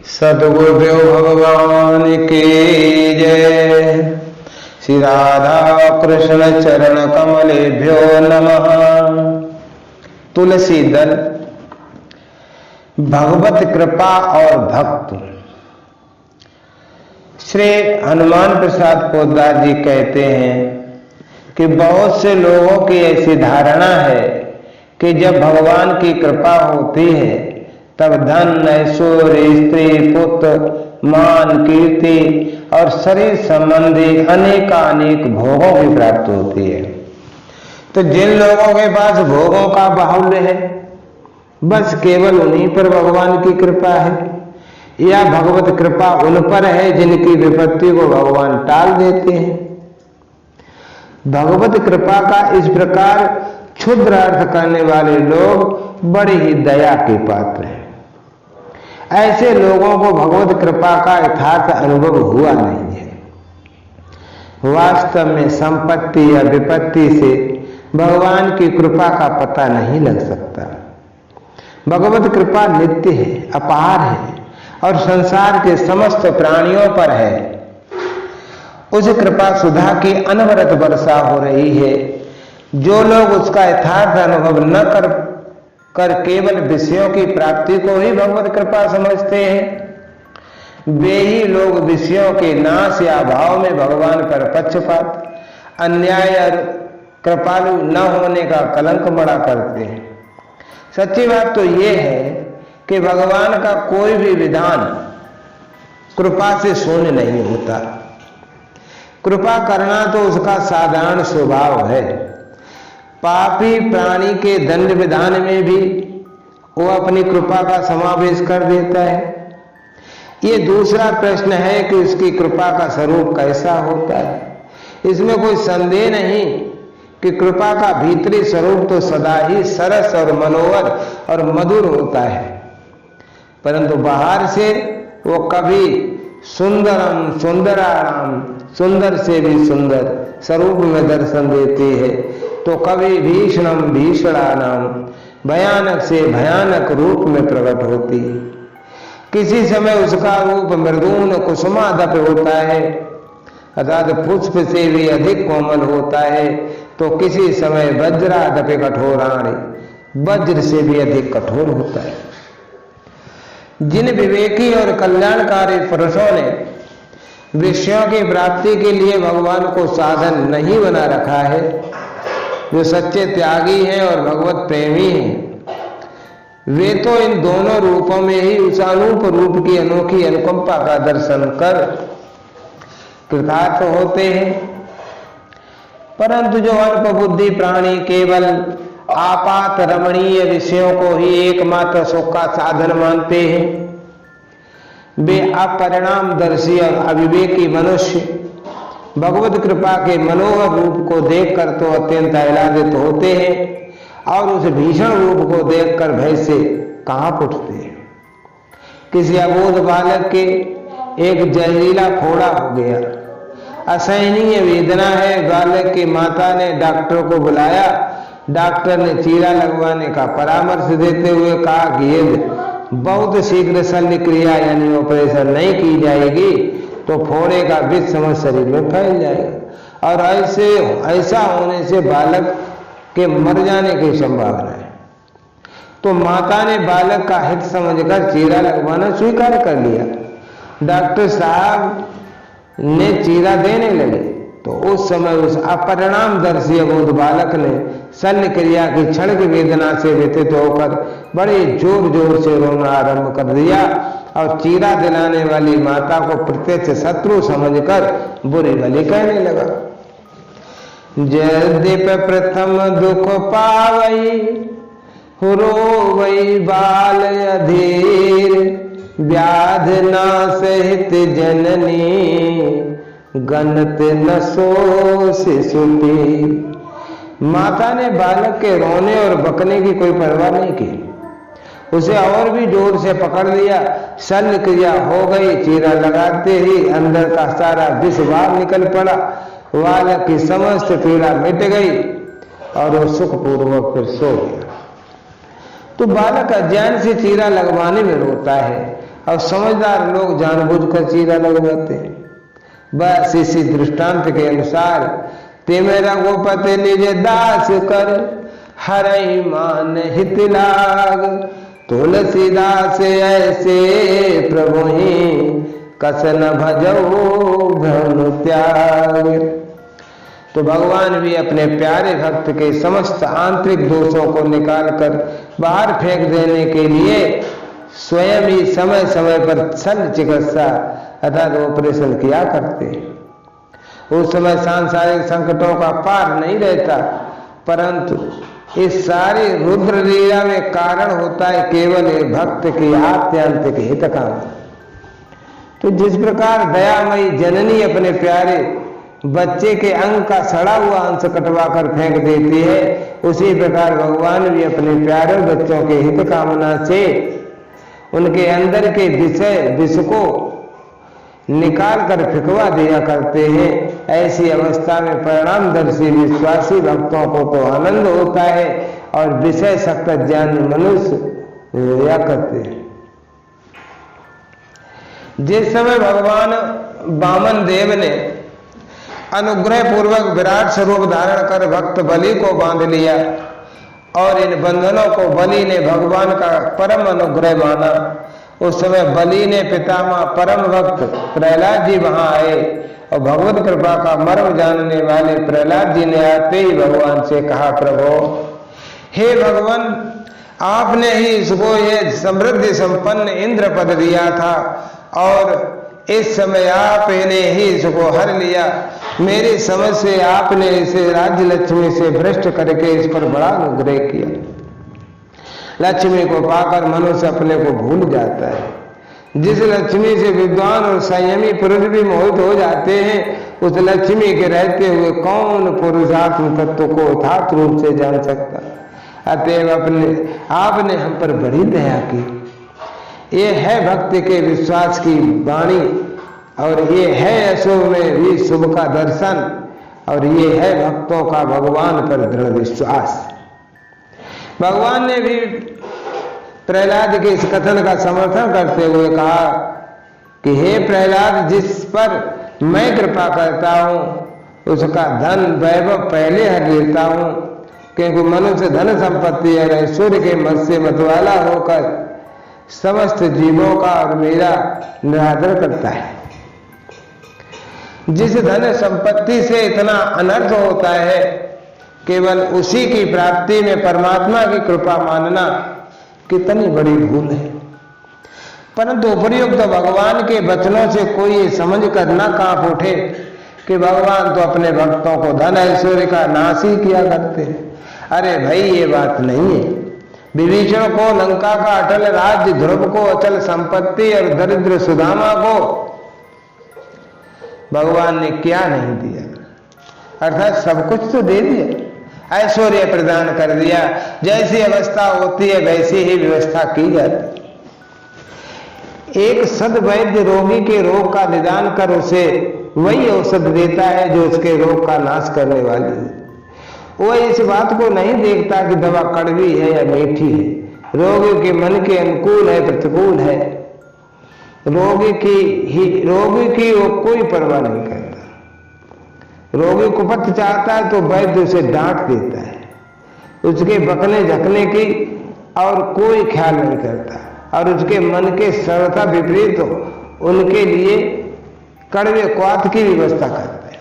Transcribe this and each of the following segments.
सद्गुरुदेव भगवान की जय। श्री राधा कृष्ण चरण कमलेभ्यो नमः। तुलसी दल, भगवत कृपा और भक्त। श्री हनुमान प्रसाद पोद्दार जी कहते हैं कि बहुत से लोगों की ऐसी धारणा है कि जब भगवान की कृपा होती है तब धन, ऐश्वर्य, स्त्री, पुत्र, मान, कीर्ति और शरीर संबंधी अनेकानेक भोगों की प्राप्ति होती है। तो जिन लोगों के पास भोगों का बाहुल्य है, बस केवल उन्हीं पर भगवान की कृपा है, या भगवत कृपा उन पर है जिनकी विपत्ति को भगवान टाल देते हैं। भगवत कृपा का इस प्रकार क्षुद्र अर्थ करने वाले लोग बड़े ही दया के पात्र हैं। ऐसे लोगों को भगवत कृपा का यथार्थ अनुभव हुआ नहीं है। वास्तव में संपत्ति या विपत्ति से भगवान की कृपा का पता नहीं लग सकता। भगवत कृपा नित्य है, अपार है और संसार के समस्त प्राणियों पर है। उस कृपा सुधा की अनवरत वर्षा हो रही है। जो लोग उसका यथार्थ अनुभव न कर केवल विषयों की प्राप्ति को ही भगवत कृपा समझते हैं, वे ही लोग विषयों के नाश या अभाव में भगवान पर पक्षपात, अन्याय और कृपालु न होने का कलंक बड़ा करते हैं। सच्ची बात तो यह है कि भगवान का कोई भी विधान कृपा से शून्य नहीं होता। कृपा करना तो उसका साधारण स्वभाव है। पापी प्राणी के दंड विधान में भी वो अपनी कृपा का समावेश कर देता है। ये दूसरा प्रश्न है कि उसकी कृपा का स्वरूप कैसा होता है। इसमें कोई संदेह नहीं कि कृपा का भीतरी स्वरूप तो सदा ही सरस और मनोहर और मधुर होता है, परंतु बाहर से वो कभी सुंदरम सुंदराणाम, सुंदर से भी सुंदर स्वरूप में दर्शन देती है, तो कभी भीषणम भीषणानाम, भयानक से भयानक रूप में प्रकट होती है। किसी समय उसका रूप मृदून कुसुमादप होता है, अर्थात पुष्प से भी अधिक कोमल होता है, तो किसी समय वज्रादपि कठोराणि, वज्र से भी अधिक कठोर होता है। जिन विवेकी और कल्याणकारी पुरुषों ने विषयों की प्राप्ति के लिए भगवान को साधन नहीं बना रखा है, जो सच्चे त्यागी हैं और भगवत प्रेमी हैं, वे तो इन दोनों रूपों में ही उस अनूप रूप की अनोखी अनुकंपा का दर्शन कर कृतार्थ होते हैं। परंतु जो अल्प बुद्धि प्राणी केवल आपात रमणीय विषयों को ही एकमात्र सुख का साधन मानते हैं, वे अपरिणामदर्शी और अविवेकी मनुष्य भगवत कृपा के मनोहर रूप को देखकर तो अत्यंत आह्लादित होते हैं और उस भीषण रूप को देखकर भय से कांप उठते हैं। किसी अबोध बालक के एक जहरीला फोड़ा हो गया, असहनीय वेदना है। बालक की माता ने डॉक्टर को बुलाया। डॉक्टर ने चीरा लगवाने का परामर्श देते हुए कहा कि ये बहुत शीघ्र शल्य क्रिया यानी ऑपरेशन नहीं की जाएगी तो फोड़े का विष समस्त शरीर में फैल जाएगा और ऐसा होने से बालक के मर जाने की संभावना है। तो माता ने बालक का हित समझकर चीरा लगवाना स्वीकार कर लिया। डॉक्टर साहब ने चीरा देने लगे तो उस समय उस अपरिणामदर्शी अबोध बालक ने शल्य क्रिया की क्षणिक वेदना से व्यथित होकर बड़े जोर जोर से रोना आरंभ कर दिया और चीरा दिलाने वाली माता को प्रत्यक्ष शत्रु समझकर बुरी भली कहने लगा। जयदीप प्रथम दुख पावई, रोवई बाल अधीर, व्याध ना सहित जननी, गणत न सो शिशुपी। माता ने बालक के रोने और बकने की कोई परवाह नहीं की, उसे और भी जोर से पकड़ लिया। शल्य क्रिया हो गई। चीरा लगाते ही अंदर का सारा विष बाहर निकल पड़ा। बालक की समस्त पीड़ा मिट गई और वो सुखपूर्वक फिर सो गया। तो बालक अज्ञान से चीरा लगवाने में रोता है और समझदार लोग जानबूझकर चीरा लग जाते हैं। बस इसी दृष्टांत के अनुसार तिम रघुपति निज दास कर हरहि मान हित लाग, तुलसीदास ऐसे प्रभु ही कस न भजऊ भ्रम त्याग। तो भगवान भी अपने प्यारे भक्त के समस्त आंतरिक दोषों को निकालकर बाहर फेंक देने के लिए स्वयं ही समय समय पर शल्य चिकित्सा अर्थात ऑपरेशन किया करते। उस समय सांसारिक संकटों का पार नहीं रहता, परंतु इस सारी रुद्र लीला में कारण होता है केवल एक भक्त की आत्यांतिक हित कामना। तो जिस प्रकार दयामयी जननी अपने प्यारे बच्चे के अंग का सड़ा हुआ अंश कटवा कर फेंक देती है, उसी प्रकार भगवान भी अपने प्यारे बच्चों के हित कामना से उनके अंदर के विष को निकाल कर फेंकवा दिया करते हैं। ऐसी अवस्था में परिणामदर्शी विश्वासी भक्तों को तो आनंद होता है और विषय सक्त ज्ञानी मनुष्य रोया करते हैं। जिस समय भगवान वामन देव ने अनुग्रह पूर्वक विराट स्वरूप धारण कर भक्त बलि को बांध लिया और इन बंधनों को बलि ने भगवान का परम अनुग्रह माना, उस समय बलि ने पितामह परम भक्त प्रहलाद जी वहां आए और भगवत कृपा का मर्म जानने वाले प्रहलाद जी ने आते ही भगवान से कहा, प्रभु हे भगवान, आपने ही इसको ये समृद्धि संपन्न इंद्र पद दिया था और इस समय आपने ही इसको हर लिया। मेरी समझ से आपने इसे राज्य लक्ष्मी से भ्रष्ट करके इस पर बड़ा अनुग्रह किया। लक्ष्मी को पाकर मनुष्य अपने को भूल जाता है। जिस लक्ष्मी से विद्वान और संयमी पुरुष भी मोहित हो जाते हैं, उस लक्ष्मी के रहते हुए कौन पुरुषात्म तत्व को यथार्थ रूप से जान सकता। अतएव आपने हम पर बड़ी दया की। ये है भक्ति के विश्वास की वाणी और ये है यशो में भी शुभ का दर्शन और ये है भक्तों का भगवान पर दृढ़ विश्वास। भगवान ने भी प्रहलाद के इस कथन का समर्थन करते हुए कहा कि हे प्रहलाद, जिस पर मैं कृपा करता हूं उसका धन वैभव पहले हर लेता हूं, क्योंकि मनुष्य धन संपत्ति और ऐश्वर्य के मत से मतवाला होकर समस्त जीवों का और मेरा निरादर करता है। जिस धन संपत्ति से इतना अनर्थ होता है, केवल उसी की प्राप्ति में परमात्मा की कृपा मानना कितनी बड़ी भूल है। परंतु उपयुक्त भगवान के वचनों से कोई समझ कर न कांप उठे कि भगवान तो अपने भक्तों को धन ऐश्वर्य का नाश ही किया करते हैं। अरे भाई, ये बात नहीं है। विभीषण को लंका का अटल राज्य, ध्रुव को अचल संपत्ति और दरिद्र सुदामा को भगवान ने क्या नहीं दिया, अर्थात सब कुछ तो दे दिया। ऐश्वर्य प्रदान कर दिया। जैसी अवस्था होती है वैसी ही व्यवस्था की जाती। एक सद्वैद्य रोगी के रोग का निदान कर उसे वही औषध देता है जो उसके रोग का नाश करने वाली है। वह इस बात को नहीं देखता कि दवा कड़वी है या मीठी है, रोगी के मन के अनुकूल है प्रतिकूल है। रोगी की वो कोई परवाह नहीं करता। रोगी कुपथ चाहता है तो वैद्य उसे डांट देता है, उसके बकने झकने की और कोई ख्याल नहीं करता और उसके मन के सर्वथा विपरीत उनके लिए कड़वे क्वाथ की व्यवस्था करता है।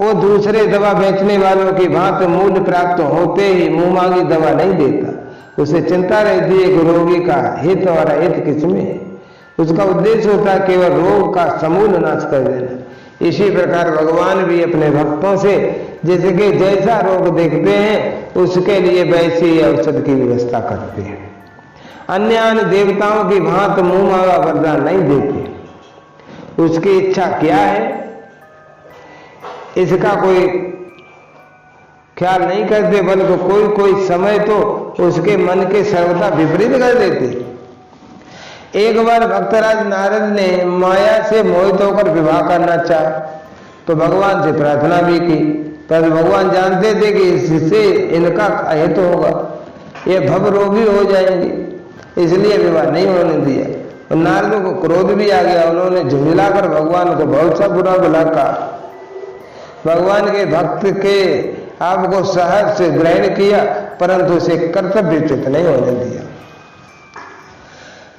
वो दूसरे दवा बेचने वालों की भांति मूल्य प्राप्त होते ही मुंह मांगी दवा नहीं देता। उसे चिंता रहती है कि रोगी का हित और अहित किसमें है। उसका उद्देश्य होता है केवल रोग का समूल नाश कर देना। इसी प्रकार भगवान भी अपने भक्तों से जिसके जैसा रोग देखते हैं उसके लिए वैसी औषध की व्यवस्था करते हैं। अन्य देवताओं की भांति मुंह मांगा वरदान नहीं देते। उसकी इच्छा क्या है इसका कोई ख्याल नहीं करते, बल्कि कोई कोई समय तो उसके मन के सर्वथा विपरीत कर देते। एक बार भक्तराज नारद ने माया से मोहित होकर विवाह करना चाहा तो भगवान से प्रार्थना भी की, पर भगवान जानते थे कि इससे इनका अहित होगा, ये भव रोगी हो जाएंगे, इसलिए विवाह नहीं होने दिया। और नारद को क्रोध भी आ गया। उन्होंने झुंझलाकर भगवान को बहुत सा बुरा भला कहा। भगवान के भक्त के आपको सहज से ग्रहण किया, परंतु उसे कर्तव्यच्युत नहीं होने दिया।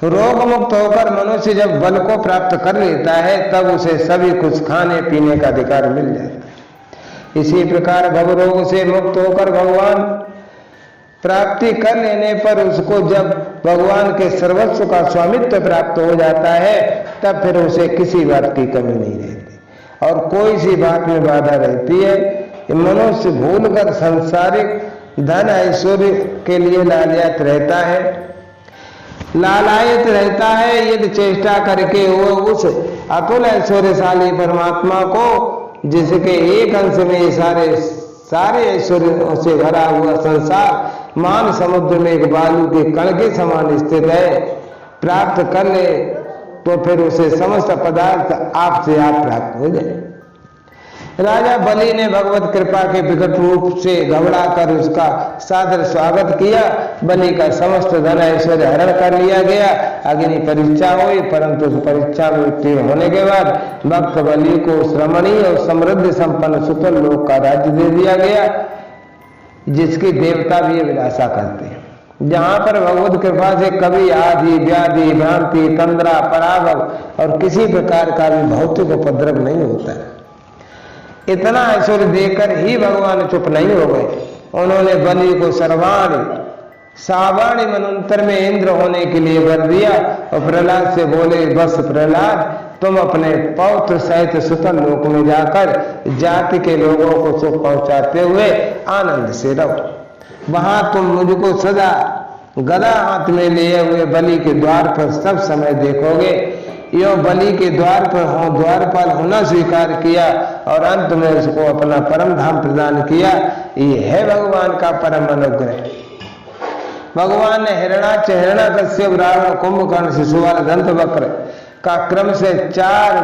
रोग मुक्त होकर मनुष्य जब बल को प्राप्त कर लेता है, तब उसे सभी कुछ खाने पीने का अधिकार मिल जाता है। इसी प्रकार भवरोग से मुक्त होकर भगवान प्राप्ति कर लेने पर उसको जब भगवान के सर्वस्व का स्वामित्व प्राप्त हो जाता है, तब फिर उसे किसी बात की कमी नहीं रहती और कोई सी बात में बाधा रहती है। मनुष्य भूलकर सांसारिक धन ऐश्वर्य के लिए लालयत रहता है। यदि चेष्टा करके वो उस अतुल ऐश्वर्यशाली परमात्मा को, जिसके एक अंश में सारे ऐश्वर्य से भरा हुआ संसार मान समुद्र में एक बालू के कण के समान स्थित है, प्राप्त कर ले, तो फिर उसे समस्त पदार्थ आपसे आप प्राप्त हो जाए। राजा बलि ने भगवत कृपा के विकट रूप से घबराकर उसका सादर स्वागत किया। बलि का समस्त धन ऐश्वर्य हरण कर लिया गया। अग्नि परीक्षा हुई, परंतु उस परीक्षा में उत्तीर्ण होने के बाद भक्त बलि को श्रमणीय और समृद्धि संपन्न सुतल लोक का राज्य दे दिया गया, जिसकी देवता भी अभिलाषा करते हैं, जहां पर भगवत कृपा से कभी आदि व्याधि भ्रांति तंद्रा पराभव और किसी प्रकार का भी भौतिक उपद्रव नहीं होता है। इतना ऐश्वर्य देकर ही भगवान चुप नहीं हो गए। उन्होंने बलि को सावाणी मनंतर में इंद्र होने के लिए वर दिया और प्रहलाद से बोले, बस प्रहलाद, तुम अपने पौत्र सहित सुतल लोक में जाकर जाति के लोगों को सुख पहुंचाते हुए आनंद से रहो। वहां तुम मुझको सदा गदा हाथ में लिए हुए बलि के द्वार पर सब समय देखोगे। यो बलि के द्वारपाल होना स्वीकार किया और अंत में उसको अपना परम धाम प्रदान किया। ये है भगवान का परम अनुग्रह। भगवान ने हिरण्याकश्यप, रावण, कुंभकर्ण, शिशुपाल, दंतवक्र का क्रम से चार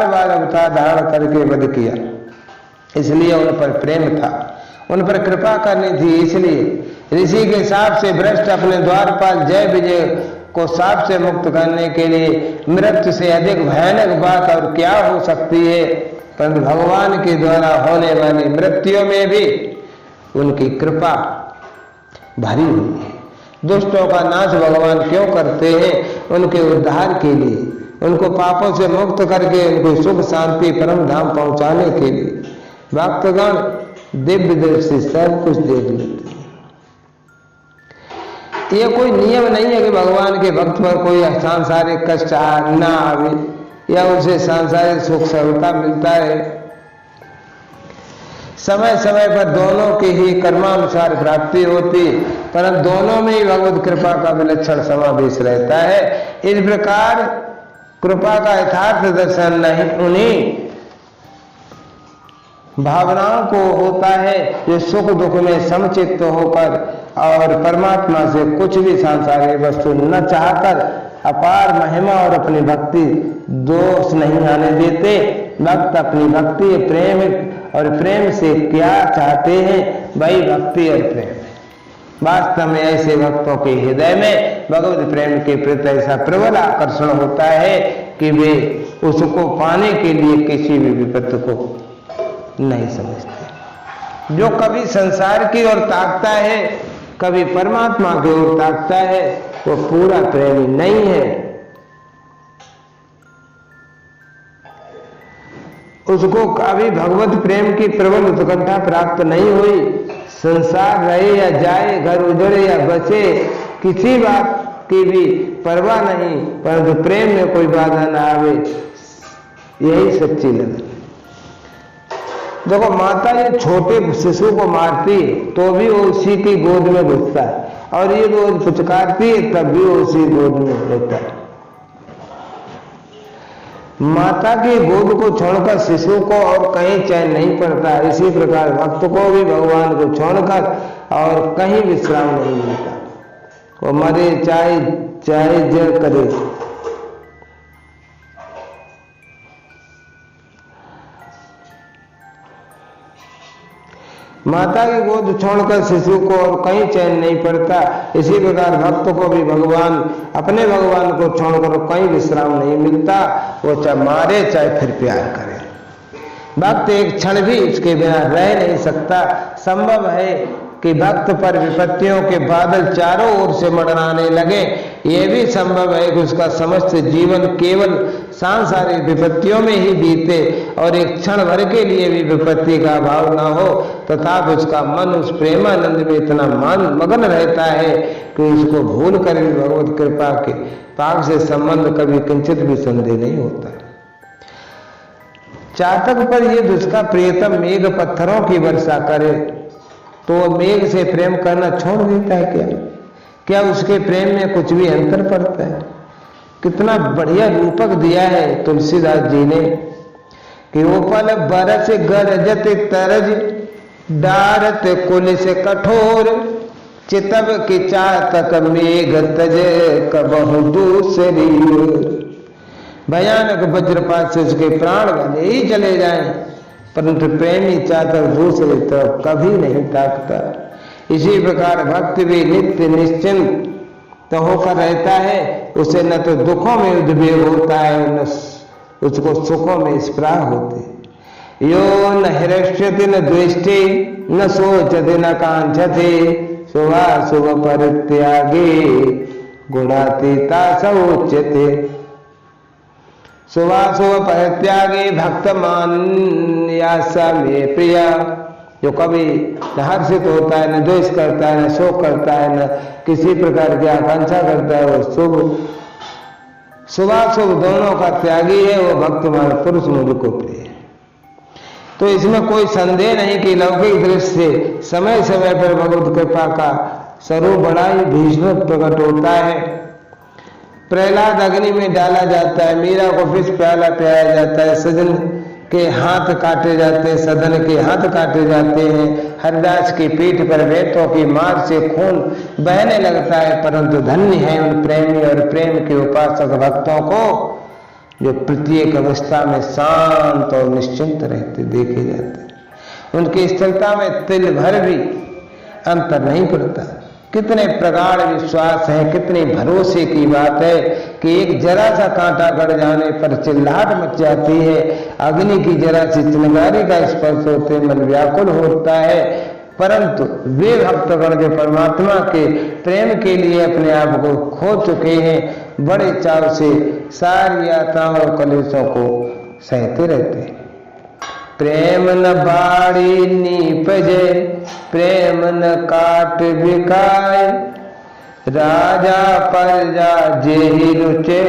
बार अवतार धारण करके वध किया। इसलिए उन पर प्रेम था, उन पर कृपा करनी थी। इसलिए ऋषि के शाप से भ्रष्ट अपने द्वारपाल जय विजय को शाप से मुक्त करने के लिए मृत्यु से अधिक भयानक बात और क्या हो सकती है। परंतु भगवान के द्वारा होने वाली मृत्यु में भी उनकी कृपा भरी हुई है। दुष्टों का नाश भगवान क्यों करते हैं? उनके उद्धार के लिए, उनको पापों से मुक्त करके उनको सुख शांति परम धाम पहुंचाने के लिए। भक्तगण दिव्य दृष्टि सब कुछ देख लेते हैं। ये कोई नियम नहीं है कि भगवान के भक्त पर कोई सांसारिक कष्ट ना आवे या उसे सांसारिक सुख सरलता मिलता है। समय समय पर दोनों की ही कर्मानुसार प्राप्ति होती, परंतु दोनों में ही भगवत कृपा का विलक्षण समावेश रहता है। इस प्रकार कृपा का यथार्थ दर्शन नहीं उन्हीं भावनाओं को होता है जो सुख दुख में समचित्त होकर और परमात्मा से कुछ भी सांसारिक वस्तु न चाहकर अपार महिमा और अपनी भक्ति दोष नहीं आने देते। भक्त अपनी भक्ति प्रेम और प्रेम से क्या चाहते हैं? वही भक्ति और प्रेम। वास्तव में ऐसे भक्तों के हृदय में भगवत प्रेम के प्रति ऐसा प्रबल आकर्षण होता है कि वे उसको पाने के लिए किसी भी विपत्ति को नहीं समझते। जो कभी संसार की ओर ताकता है, कभी परमात्मा की ओर ताकता है, वो पूरा प्रेमी नहीं है। उसको कभी भगवत प्रेम की प्रबल उत्कंठा प्राप्त नहीं हुई। संसार रहे या जाए, घर उजड़े या बचे, किसी बात की भी परवाह नहीं, परंतु प्रेम में कोई बाधा ना आवे, यही सच्ची लगन। देखो, माता ये छोटे शिशु को मारती है तो भी वो उसी की गोद में घुसता है, और ये रोज पुचकारती है तब भी वो उसी गोद में रहता है। माता की गोद को छोड़कर शिशु को और कहीं चैन नहीं पड़ता। इसी प्रकार भक्त को भी भगवान को छोड़कर और कहीं विश्राम नहीं मिलता। वो मरे चाहे जय करे। माता की गोद छोड़कर शिशु को और कहीं चैन नहीं पड़ता, इसी प्रकार भक्त को भी अपने भगवान को छोड़कर कहीं विश्राम नहीं मिलता। वो चाहे मारे चाहे फिर प्यार करे, भक्त एक क्षण भी उसके बिना रह नहीं सकता। संभव है कि भक्त पर विपत्तियों के बादल चारों ओर से मंडराने लगे, ये भी संभव है कि उसका समस्त जीवन केवल सांसारिक विपत्तियों में ही बीते और एक क्षण भर के लिए भी विपत्ति का अभाव ना हो, तथापि उसका मन उस प्रेमानंद में इतना मगन रहता है कि उसको भूल कर भी भगवत कृपा के पाक से संबंध कभी किंचित भी संदेह नहीं होता। चातक पर यदि उसका प्रियतम मेघ पत्थरों की वर्षा करे तो मेघ से प्रेम करना छोड़ देता है क्या उसके प्रेम में कुछ भी अंतर पड़ता है? कितना बढ़िया रूपक दिया है तुलसीदास जी ने कि ओपल बरस गरजत तरज डारत कुल से कठोर चितब की चातक मेघ तज कबहु दूसरी। भयानक वज्रपात से उसके प्राण भले ही चले जाएं, परंतु प्रेमी चातक दूसरे तरफ कभी नहीं ताकता। इसी प्रकार भक्त भी नित्य निश्चिंत तो होकर रहता है, उसे न तो दुखों में उद्वेग होता है न उसको सुखों में स्पृहा होती। यो न हृष्यति न द्वेष्टि न सोचति न कांक्षति शुभाशुभ परित्यागी गुणातीता स उच्यते। शुभाशुभ परित्यागी भक्त मान्यासा में प्रिया, जो कभी न हर्षित होता है, न द्वेष करता है, न शोक करता है, न किसी प्रकार की आकांक्षा करता है, वो शुभाशुभ दोनों का त्यागी है, वो भक्तमान पुरुष मुझको प्रिय है। तो इसमें कोई संदेह नहीं कि लौकिक दृष्टि से समय समय पर भगवत कृपा का स्वरूप बड़ा ही भीष्म प्रकट होता है। प्रहलाद अग्नि में डाला जाता है, मीरा को विष प्याला पिलाया जाता है, सजन के हाथ काटे जाते हैं, सदन के हाथ काटे जाते हैं, हरिदास की पीठ पर बेटों की मार से खून बहने लगता है, परंतु धन्य है उन प्रेमी और प्रेम के उपासक भक्तों को जो प्रत्येक अवस्था में शांत और निश्चिंत रहते देखे जाते हैं। उनकी स्थिरता में तिल भर भी अंतर नहीं पड़ता। कितने प्रगाढ़ विश्वास है, कितने भरोसे की बात है कि एक जरा सा कांटा गड़ जाने पर चिल्लाहट मच जाती है, अग्नि की जरा सी चिंगारी का स्पर्श होते मन व्याकुल होता है, परंतु वे भक्तगण जो परमात्मा के प्रेम के लिए अपने आप को खो चुके हैं, बड़े चाव से सारी यात्राओं और कलेशों को सहते रहते हैं। प्रेम न बाड़ी नीपजे प्रेम न काट बिकाए, राजा प्रजा जेहि रुचे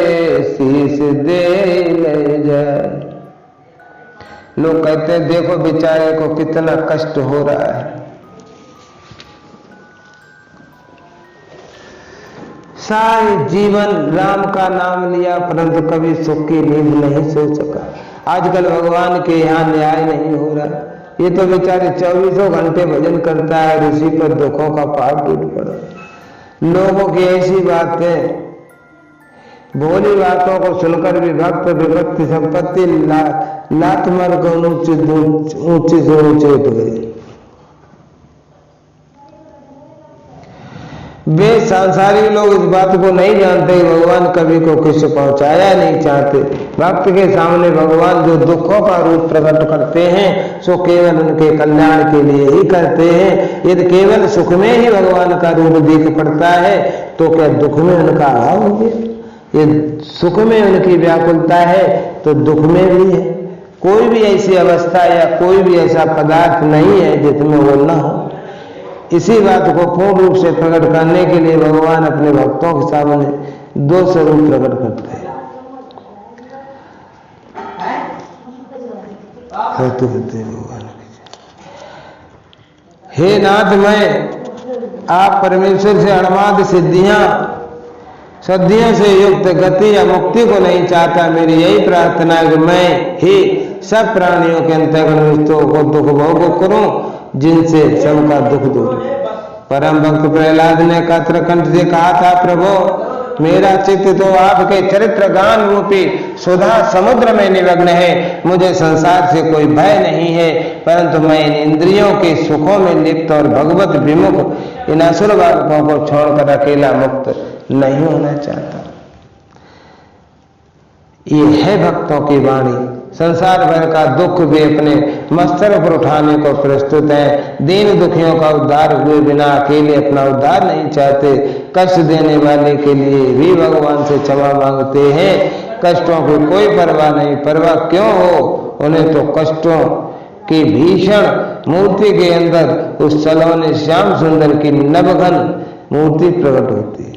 शीश दे ले जाए। लोग कहते हैं देखो बेचारे को कितना कष्ट हो रहा है, सारे जीवन राम का नाम लिया परंतु कभी सुख की नींद नहीं सो सका। आजकल भगवान के यहाँ न्याय नहीं हो रहा, ये तो बेचारे 24 घंटे भजन करता है और उसी पर दुखों का पहाड़ टूट पड़ा। लोगों की ऐसी बातें, भोली बातों को सुनकर भी भक्त विभक्ति संपत्ति लात मार को ऊंचे से ऊंचे उठ गए। वे सांसारिक लोग इस बात को नहीं जानते भगवान कभी को किसी पहुंचाया नहीं चाहते। भक्त के सामने भगवान जो दुखों का रूप प्रकट करते हैं सो केवल उनके कल्याण के लिए ही करते हैं। यदि केवल सुख में ही भगवान का रूप दिख पड़ता है तो क्या दुख में उनका अभाव हो गया? ये सुख में उनकी व्याकुलता है तो दुख में भी है। कोई भी ऐसी अवस्था या कोई भी ऐसा पदार्थ नहीं है जिसमें वो न हो। इसी बात को पूर्ण रूप से प्रकट करने के लिए भगवान अपने भक्तों के सामने दो स्वरूप प्रकट करते हैं। भगवान हे नाथ, मैं आप परमेश्वर से अणमाद सिद्धियों से युक्त गति या मुक्ति को नहीं चाहता। मेरी यही प्रार्थना है कि मैं ही सब प्राणियों के अंतर्गत को दुख भोग करूं जिनसे सबका दुख दूर। परम भक्त प्रहलाद ने कत्र कंठ से कहा था, प्रभु मेरा चित्त तो आपके चरित्र गान रूपी सुधा समुद्र में निमग्न है। मुझे संसार से कोई भय नहीं है, परंतु मैं इन इंद्रियों के सुखों में लिप्त और भगवत विमुख इन असुर बालकों को छोड़कर अकेला मुक्त नहीं होना चाहता। ये है भक्तों की वाणी। संसार भर का दुख भी अपने मस्तक पर उठाने को प्रस्तुत है। दीन दुखियों का उद्धार हुए बिना अकेले अपना उद्धार नहीं चाहते। कष्ट देने वाले के लिए भी भगवान से क्षमा मांगते हैं। कष्टों की कोई परवाह नहीं। परवाह क्यों हो? उन्हें तो कष्टों की भीषण मूर्ति के अंदर उस सलोने श्याम सुंदर की नवघन मूर्ति प्रकट होती है।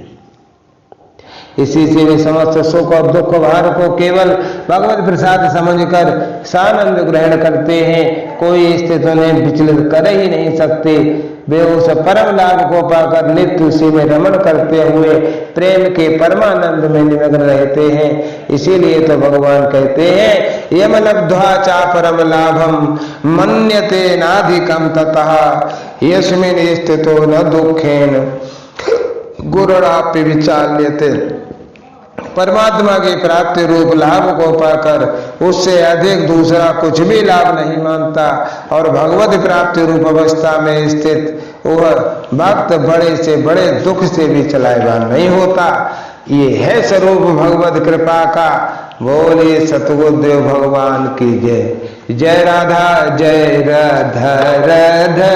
इसी से वे समस्त सुख और दुख भार को केवल भगवत प्रसाद समझकर सानंद ग्रहण करते हैं। कोई स्थिति उन्हें विचलित कर ही नहीं सकते। वे उस परम लाभ को पाकर नित्य उसी में रमण करते हुए प्रेम के परमानंद में निमग्न रहते हैं। इसीलिए तो भगवान कहते हैं, यम लब्ध्वा चा परम लाभम मन्यते नाधिकम ततः यस्मिन् स्थितो न दुखेन गुरुणापि विचाल्यते। परमात्मा की प्राप्ति रूप लाभ को पाकर उससे अधिक दूसरा कुछ भी लाभ नहीं मानता, और भगवत प्राप्ति रूप अवस्था में स्थित वह भक्त बड़े से बड़े दुख से भी चलायमान नहीं होता। ये है स्वरूप भगवत कृपा का। बोले सतगुरुदेव भगवान की जय। जय राधा जय राधा राधा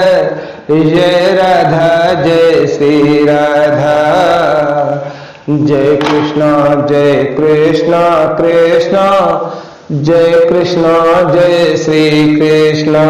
जय राधा जय श्री राधा। जय कृष्णा कृष्णा जय कृष्णा जय श्री कृष्णा।